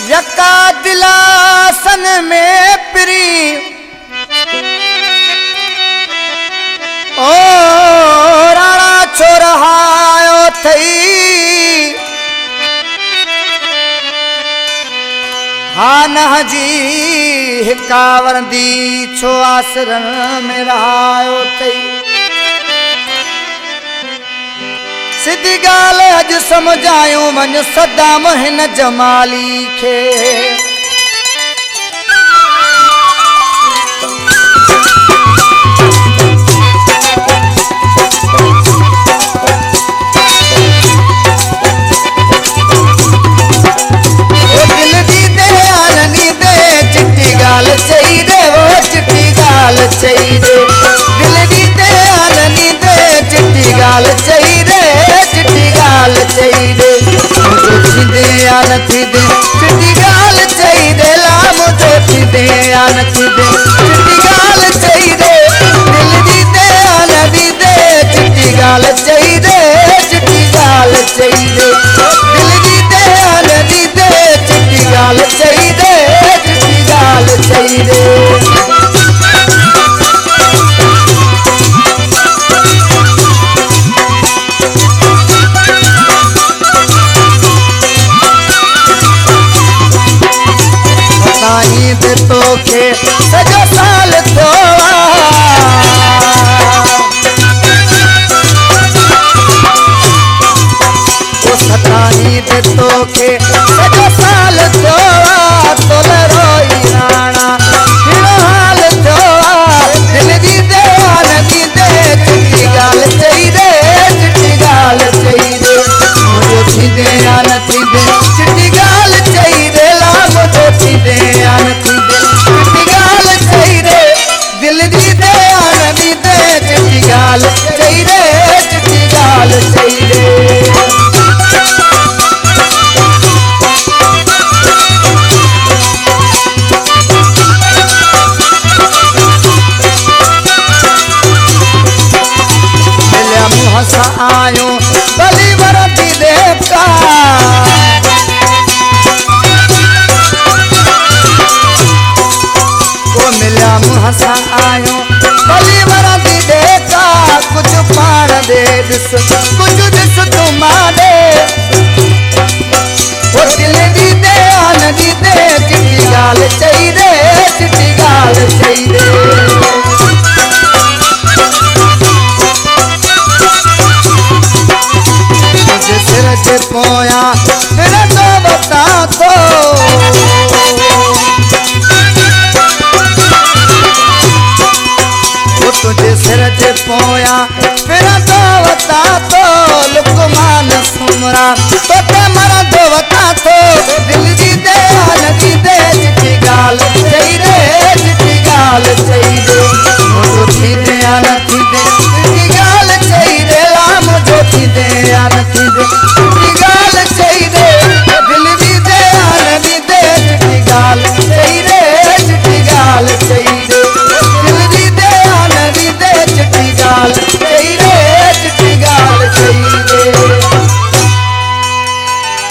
यका दिलासन में प्री ओ राणा छोरहायो थई हाँ न जी हिकावर दी छो आसरन में रहायो थई सिधी गाल अज समझायूं मन सदाम हिन जमाली खे चाहिए दिल दी दे आननी दे चिट्ठी गाल चाहिए चिट्ठी गाल चाहिए मुझे थी दे आन थी दे चिट्ठी गाल चाहिए ला मुझे थी दे आन थी दे चिट्ठी गाल चाहिए दिल दी दे आननी दे चिट्ठी गाल चाहिए चिट्ठी गाल चाहिए दिल दी दे आननी दे चिट्ठी गाल चाहिए चिट्ठी गाल चाहिए तोखे सजो साल थोवा ओ सताई दे तोखे सजो साल थोवा तोल रोई राणा हिड़ो हाल थोवा दिल दी दे आन दी दे चिट्ठी गाल चाहिए चिट्ठी गाल चाहिए मुझे थी दे आन थी दे चिट्ठी गाल चाहिए ला मुझे थी दे आन थी दिल दी दे आन दी दे चिट्ठी गाल चाहिए चिट्ठी गाल चाहिए मिलिया मुँह सा आयो बली वरती देवता मिलिया मुँह सा आयो बली वरती देता कुछ पाण दे दिस कुछ दिस तुम्हारे वो दिल दी दे आन दी दे चिट्ठी गाल चाहिए चिट्ठी गाल चाहिए तुझे सिर से पोया फिर तो बता दो तुझे सिर से पोया फिर तो बता तो लुकमान सुमरा तो